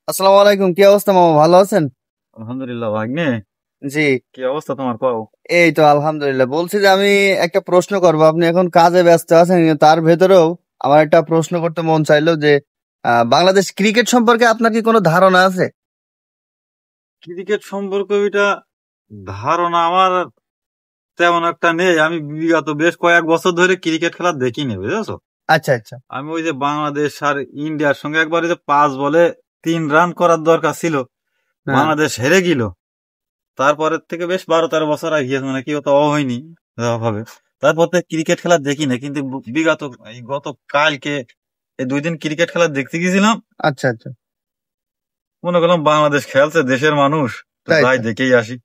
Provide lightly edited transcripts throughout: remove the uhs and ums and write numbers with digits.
আসসালামু আলাইকুম, কি অবস্থা মামা, ভালো আছেন? আলহামদুলিল্লাহ ভাগ্নে। জি। কি অবস্থা তোমার, কও? এই তো আলহামদুলিল্লাহ। বলছি যে আমি একটা প্রশ্ন করবো, আপনি এখন কাজে ব্যস্ত আছেন, কিন্তু তার ভেতরেও আমার একটা প্রশ্ন করতে মন চাইলো যে বাংলাদেশ ক্রিকেট সম্পর্কে আপনার কি কোনো ধারণা আছে? ক্রিকেট সম্পর্কে ওইটা ধারণা আমার তেমন একটা নেই। আমি বিগত বেশ কয়েক বছর ধরে ক্রিকেট খেলা দেখিনি, বুঝেছো। আচ্ছা আচ্ছা। আমি ওই যে বাংলাদেশ আর ইন্ডিয়ার সঙ্গে একবার ওই যে 5 বলে 3 রান করার দরকার ছিল, হ্যাঁ। বাংলাদেশ হেরে গেল। তারপরের থেকে বেশ 12-13 বছর আগে গিয়েছে, মানে কি অত হয়নি ভাবে। তারপর থেকে ক্রিকেট খেলা দেখি না, কিন্তু বিগত এই গত কালকে এই 2 দিন ক্রিকেট খেলা দেখতে গেছিলাম। আচ্ছা আচ্ছা। মনে করলাম বাংলাদেশ খেলছে, দেশের মানুষ, তো তাই যাই তো। দেখেই আসি।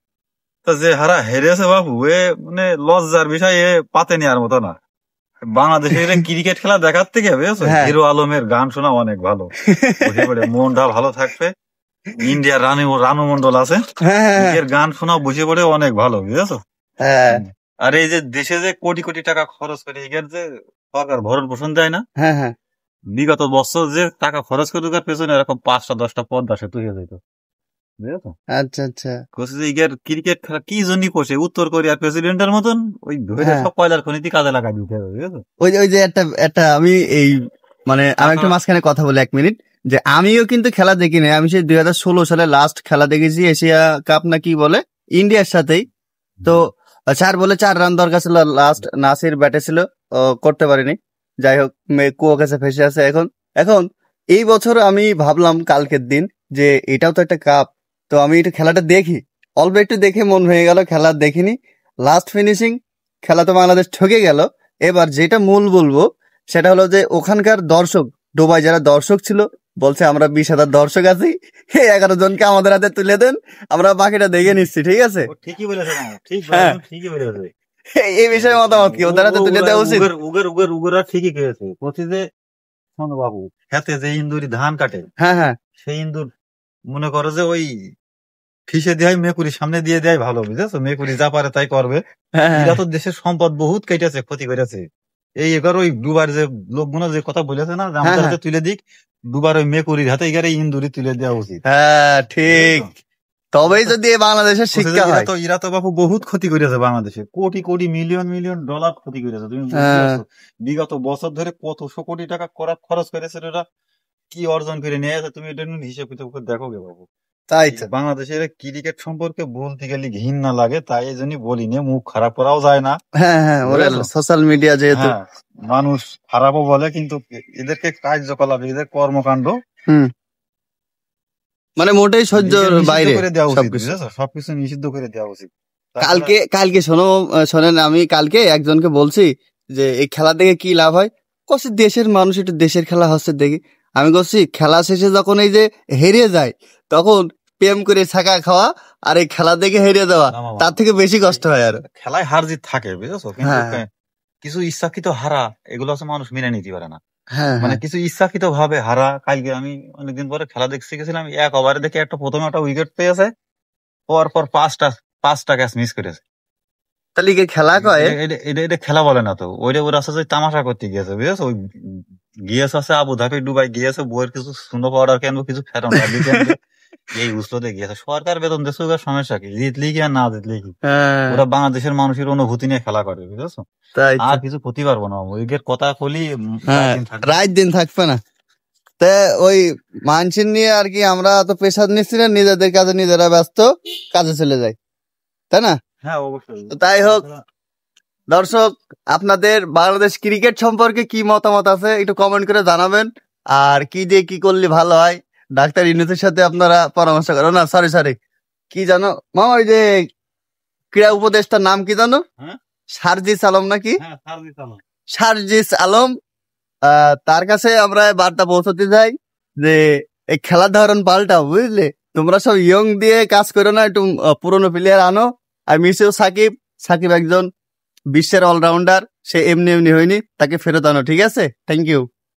তা যে হারা হেরেছে বাবু, এ মানে লজ্জার বিষয়, এ পাতে নেওয়ার মতো না। বাংলাদেশের ক্রিকেট খেলা দেখার থেকে বুঝেছো, হ্যাঁ। হিরো আলমের গান শোনা অনেক ভালো। বসে পড়ে মনটা ভালো থাকবে। ইন্ডিয়ার রানু মন্ডল আছে, হ্যাঁ হ্যাঁ এর গান শোনা বসে পড়ে অনেক ভালো, বুঝেছো। হ্যাঁ আর এই যে দেশে যে কোটি কোটি টাকা খরচ করে এর যে সরকার ভরণ পোষণ দেয় না, হ্যাঁ হ্যাঁ। বিগত বছর যে টাকা খরচ করে ঢোকার পেছনে এরকম 5টা 10টা পদ্মা সেতু হয়ে যেত, বুঝেছো। আচ্ছা আচ্ছা। কোচে যে ইগের ক্রিকেট খেলা কি জন্য করছে, উত্তর কোরিয়ার প্রেসিডেন্টের মতন ওই ধরে হ্যাঁ, সব কয়লার খনিতে কাজে লাগাই দিতে হবে, বুঝেছো। ওই যে একটা একটা আমি এই মানে আমি একটু টাকা। মাঝখানে কথা বলি 1 মিনিট, যে আমিও কিন্তু খেলা দেখি না। আমি সেই 2016 সালে লাস্ট খেলা দেখেছি, এশিয়া কাপ না কি বলে, ইন্ডিয়ার সাথেই। তো 4 বলে 4 রান দরকার ছিল, লাস্ট নাসির ব্যাটে ছিল, করতে পারিনি। যাই হোক, কুয়ো কাছে ফেসে আছে এখন। এখন এই বছর আমি ভাবলাম কালকের দিন যে এটাও তো একটা কাপ, তো আমি একটু খেলাটা দেখি। অল্প একটু দেখে মন ভেঙে গেল, খেলা দেখিনি। লাস্ট ফিনিশিং খেলা তো বাংলাদেশ ঠকে গেল। এবার যেটা মূল বলবো সেটা হলো যে ওখানকার দর্শক, ডোবাই যারা দর্শক ছিল, বলছে আমরা 20,000 দর্শক আছি, এই 11 জনকে আমাদের হাতে তুলে দেন, আমরা বাকিটা দেখে নিচ্ছি, ঠিক আছে। ও ঠিকই বলেছে না, ঠিক হ্যাঁ, ঠিকই বলেছে। এই বিষয়ে মতামত কি, ওদের হাতে তুলে দেওয়া উচিত? উগের উগের উগের উগেরা ঠিকই খেয়েছে। বলছি যে শোনো বাবু, খেতে যে ইন্দুরি ধান কাটে, হ্যাঁ হ্যাঁ সেই ইন্দুর মনে করো যে ওই ফিসে দেয় মেকুরির সামনে দিয়ে দেয় ভালো, বুঝেছো। মেকুরি যা পারে তাই করবে। হ্যাঁ হ্যাঁ এরা তো দেশের সম্পদ বহুত কেটেছে, ক্ষতি করেছে। এই এবার ওই দুবার যে লোকগুলো যে কথা বলেছে না, যে হ্যাঁ আমাদের হ্যাঁ হাতে তুলে দিক, দুবার ওই মেকুরির হাতে এগারে ইন্দুরি তুলে দেওয়া উচিত, হ্যাঁ, ঠিক। বুঝেছো? তবেই যদি এই বাংলাদেশের বলছে যে শিক্ষা হয়। এরা তো বাপু বহুত ক্ষতি করেছে, বাংলাদেশে crore crore million million dollar ক্ষতি করেছে, তুমি বুঝতে হ্যাঁ পারছো। বিগত বছর ধরে কতশো কোটি টাকা খরচ করেছে এরা, কি অর্জন করে নিয়ে আছে, তুমি এটা নিয়ে হিসেব কিতাব করে দেখো গে বাবু। তাই এই তো। বাংলাদেশের ক্রিকেট সম্পর্কে বলতে গেলে ঘৃণা লাগে, তাই এই জন্যই বলি না, মুখ খারাপ করাও যায় না, হ্যাঁ হ্যাঁ, ওরা বুঝেছো। সোশ্যাল মিডিয়া যেহেতু। হ্যাঁ, মানুষ খারাপও বলে, কিন্তু এদেরকে কার্যকলাপ, এদের কর্মকাণ্ড হুম, মানে মোটেই সহ্যর নিষিদ্ধ বাইরে করে দেওয়া উচিত, সবকিছু। বুঝেছো, সবকিছু নিষিদ্ধ করে দেওয়া উচিত। তাছাড়া কালকে কালকে শোনেন, আমি কালকে একজনকে বলছি যে এই খেলা দেখে কি লাভ হয়। কছি দেশের মানুষ একটু দেশের খেলা হচ্ছে দেখি। আমি বলছি খেলা শেষে যখন এই যে হেরিয়ে যায়, তখন প্রেম করে ছাকা খাওয়া আর এই খেলা দেখে হেরিয়ে যাওয়া, না মামা, তার থেকে বেশি কষ্ট হয় আর। খেলায় হার জিত থাকে, বুঝেছো, কিন্তু হ্যাঁ কিছু ইচ্ছাকৃত হারা, এগুলো হচ্ছে মানুষ মেনে নিতে পারে না। হ্যাঁ মানে হ্যাঁ কিছু ইচ্ছাকৃত ভাবে হারা। কালকে আমি অনেকদিন পরে খেলা দেখতে গেছিলাম, 1 ওভারে দেখে প্রথমে একটা উইকেট পেয়েছে, পর পর পাঁচটা পাঁচটা ক্যাচ মিস করেছে। তাহলে কি খেলা কয়? এটা খেলা বলে না তো, ওইটা ওরা আসলে তামাশা করতে গিয়েছে, বুঝেছো। ওই গিয়েছে আছে আবুধাবি, দুবাই গিয়েছে, বইয়ের কিছু সুন্দর পাউডার কেনবো, কিছু ফেরন এই উসলোতে গিয়েছে। সরকার বেতন দেশে, ওদের সমস্যা কি, জিতলি কি আর না জিতলি কি, হ্যাঁ, ওরা বাংলাদেশের মানুষের অনুভূতি নিয়ে খেলা করে, বুঝেছো। তাই তো। আর কিছু ক্ষতি পারবো না, ওইগের কথা বলি হ্যাঁ, থাকবে। রাত দিন থাকবে না। তা ওই মানসিন নিয়ে আর কি, আমরা তো প্রেশার নিচ্ছি না, নিজেদের কাজে নিজেরা ব্যস্ত, কাজে চলে যাই, তাই না? হ্যাঁ অবশ্যই। তো তাই হোক, দর্শক, আপনাদের বাংলাদেশ ক্রিকেট সম্পর্কে কি মতামত আছে একটু কমেন্ট করে জানাবেন। আর কি দিয়ে কি করলে ভালো হয়, ডাক্তার ইউনুসের সাথে আপনারা পরামর্শ করো না। সরি সরি, কি জানো মামা, ওই যে ক্রীড়া উপদেষ্টার নাম কি জানো? হ্যাঁ সার্জিস আলম নাকি? হ্যাঁ, সার্ভিস আলো। সার্জিস আলম। তার কাছে আমরা বার্তা পৌঁছতে চাই যে এই খেলার ধরন পাল্টাও, বুঝলে। তোমরা সব ইয়ং দিয়ে কাজ করো না, একটু পুরনো প্লেয়ার আনো। আর মিসেও সাকিব, সাকিব একজন বিশ্বের অলরাউন্ডার, সে এমনি এমনি হয়নি, তাকে ফেরত আনো, ঠিক আছে? Thank you.